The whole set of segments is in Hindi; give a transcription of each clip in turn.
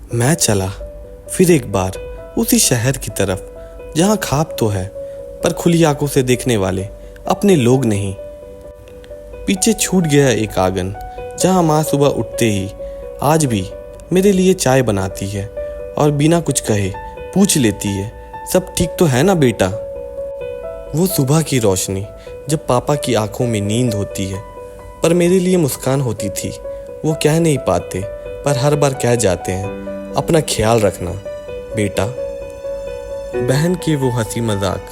मैं चला फिर एक बार उसी शहर की तरफ जहां ख्वाब तो है पर खुली आंखों से देखने वाले अपने लोग नहीं। पीछे छूट गया एक आंगन जहां माँ सुबह उठते ही आज भी मेरे लिए चाय बनाती है और बिना कुछ कहे पूछ लेती है, सब ठीक तो है ना बेटा। वो सुबह की रोशनी जब पापा की आंखों में नींद होती है पर मेरे लिए मुस्कान होती थी। वो कह नहीं पाते पर हर बार कह जाते हैं, अपना ख्याल रखना बेटा। बहन के वो हंसी मजाक,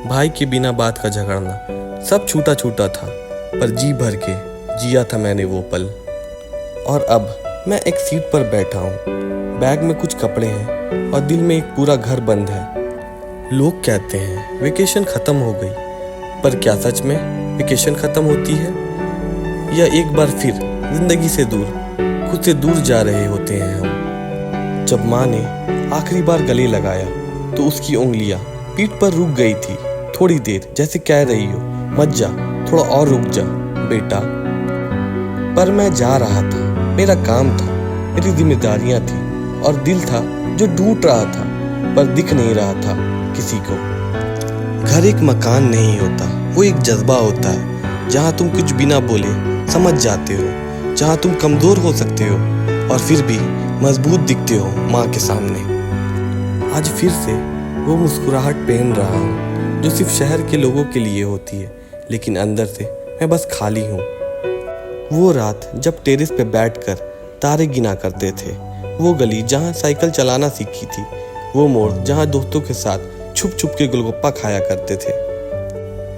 भाई के बिना बात का झगड़ना, सब छूटा छूटा था पर जी भर के जिया था मैंने वो पल। और अब मैं एक सीट पर बैठा हूँ, बैग में कुछ कपड़े हैं और दिल में एक पूरा घर बंद है। लोग कहते हैं वेकेशन ख़त्म हो गई, पर क्या सच में वेकेशन ख़त्म होती है या एक बार फिर ज़िंदगी से दूर, खुद से दूर जा रहे होते हैं हम। जब माँ ने आखिरी बार गले लगाया तो उसकी उंगलियां पीठ पर रुक गई थी थोड़ी देर, जैसे कह रही हो मत जा, थोड़ा और रुक जा बेटा। पर मैं जा रहा था, मेरा काम था, मेरी जिम्मेदारियां थी और दिल था जो टूट रहा था पर दिख नहीं रहा था किसी को। घर एक मकान नहीं होता, वो एक जज्बा होता है जहाँ तुम कुछ बिना बोले समझ जाते हो, जहाँ तुम कमज़ोर हो सकते हो और फिर भी मजबूत दिखते हो माँ के सामने। आज फिर से वो मुस्कुराहट पहन रहा हूँ जो सिर्फ शहर के लोगों के लिए होती है, लेकिन अंदर से मैं बस खाली हूँ। वो रात जब टेरेस पे बैठकर तारे गिना करते थे, वो गली जहाँ साइकिल चलाना सीखी थी, वो मोड़ जहाँ दोस्तों के साथ छुप छुप के गोलगप्पा खाया करते थे।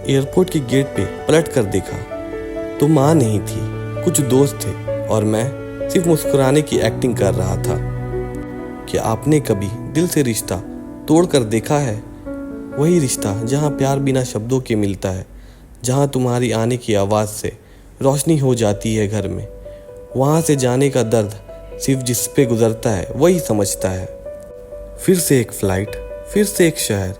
एयरपोर्ट के गेट पे पलट कर देखा तो माँ नहीं थी, कुछ दोस्त थे और मैं सिर्फ मुस्कुराने की एक्टिंग कर रहा था। क्या आपने कभी दिल से रिश्ता तोड़ कर देखा है? वही रिश्ता जहाँ प्यार बिना शब्दों के मिलता है, जहाँ तुम्हारी आने की आवाज़ से रोशनी हो जाती है घर में। वहाँ से जाने का दर्द सिर्फ जिस पे गुजरता है वही समझता है। फिर से एक फ़्लाइट, फिर से एक शहर,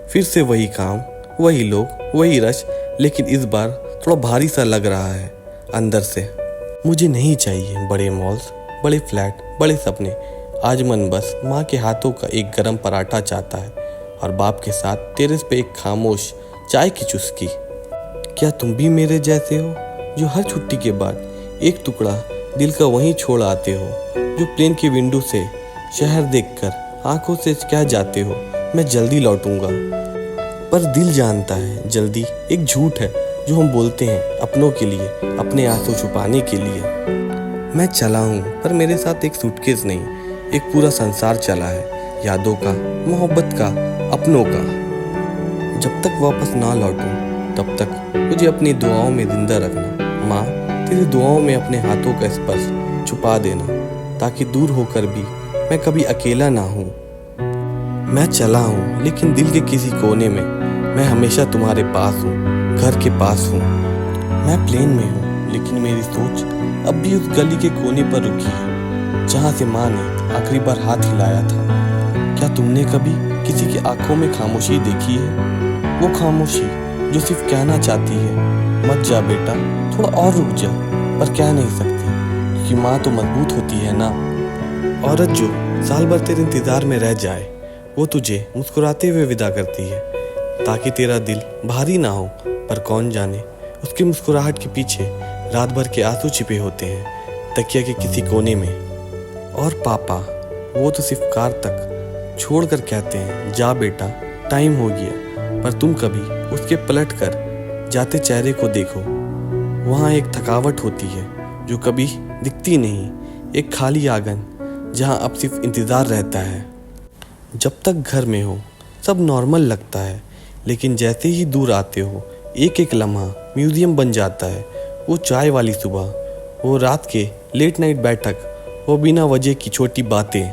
फिर से वही काम, वही लोग, वही रश, लेकिन इस बार थोड़ा भारी सा लग रहा है अंदर से। मुझे नहीं चाहिए बड़े मॉल्स, बड़े फ्लैट, बड़े सपने। आज मन बस माँ के हाथों का एक गरम पराठा चाहता है और बाप के साथ टेरेस पे एक खामोश चाय की चुस्की। क्या तुम भी मेरे जैसे हो जो हर छुट्टी के बाद एक टुकड़ा दिल का वहीं छोड़ आते हो, जो प्लेन के विंडो से शहर देखकर आंखों से कह जाते हो मैं जल्दी लौटूंगा, पर दिल जानता है जल्दी एक झूठ है जो हम बोलते हैं अपनों के लिए, अपने आंसू छुपाने के लिए। मैं चला हूँ पर मेरे साथ एक सूटकेस नहीं, एक पूरा संसार चला है, यादों का, मोहब्बत का, अपनों का। जब तक वापस ना लौटूं तब तक मुझे अपनी दुआओं में जिंदा रखना। माँ, तेरी दुआओं में अपने हाथों का स्पर्श छुपा देना ताकि दूर होकर भी मैं कभी अकेला ना हूँ। मैं चला हूँ लेकिन दिल के किसी कोने में मैं हमेशा तुम्हारे पास हूँ, घर के पास हूँ। मैं प्लेन में हूँ लेकिन मेरी सोच अब भी उस गली के कोने पर रुकी है जहाँ से माँ ने आखिरी बार हाथ हिलाया था। क्या तुमने कभी किसी की आंखों में खामोशी देखी है? वो खामोशी जो सिर्फ कहना चाहती है मत जा बेटा, थोड़ा और रुक जा, पर कह नहीं सकती क्योंकि माँ तो मजबूत होती है ना। औरत जो साल भर तेरे इंतज़ार में रह जाए वो तुझे मुस्कुराते हुए विदा करती है ताकि तेरा दिल भारी ना हो, पर कौन जाने उसकी मुस्कुराहट के पीछे रात भर के आंसू छिपे होते हैं तकिया के किसी कोने में। और पापा, वो तो सिर्फ कार तक छोड़कर कहते हैं जा बेटा टाइम हो गया, पर तुम कभी उसके पलट कर जाते चेहरे को देखो, वहाँ एक थकावट होती है जो कभी दिखती नहीं, एक खाली आंगन जहाँ अब सिर्फ इंतज़ार रहता है। जब तक घर में हो सब नॉर्मल लगता है, लेकिन जैसे ही दूर आते हो एक एक लम्हा म्यूज़ियम बन जाता है। वो चाय वाली सुबह, वो रात के लेट नाइट बैठक, वो बिना वजह की छोटी बातें।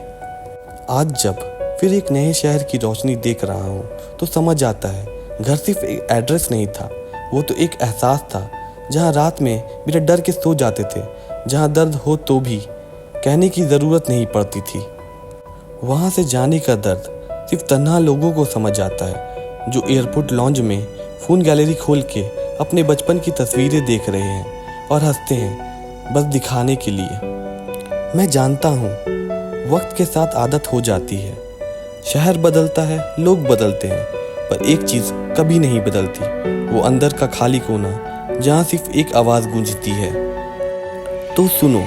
आज जब फिर एक नए शहर की रोशनी देख रहा हूँ तो समझ आता है घर सिर्फ एक एड्रेस नहीं था, वो तो एक एहसास था जहाँ रात में बिना डर के सो जाते थे, जहाँ दर्द हो तो भी कहने की ज़रूरत नहीं पड़ती थी। वहाँ से जाने का दर्द सिर्फ तन्हा लोगों को समझ आता है जो एयरपोर्ट लॉन्ज में फ़ोन गैलरी खोल के अपने बचपन की तस्वीरें देख रहे हैं और हंसते हैं बस दिखाने के लिए। मैं जानता हूँ वक्त के साथ आदत हो जाती है। शहर बदलता है, लोग बदलते हैं, पर एक चीज कभी नहीं बदलती, वो अंदर का खाली कोना जहाँ सिर्फ एक आवाज गूंजती है। तो सुनो,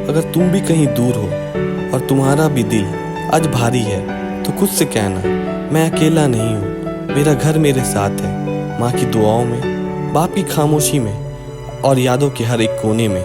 अगर तुम भी कहीं दूर हो और तुम्हारा भी दिल आज भारी है, तो खुद से कहना, मैं अकेला नहीं हूँ, मेरा घर मेरे साथ है, माँ की दुआओं में, बाप की खामोशी में और यादों के हर एक कोने में।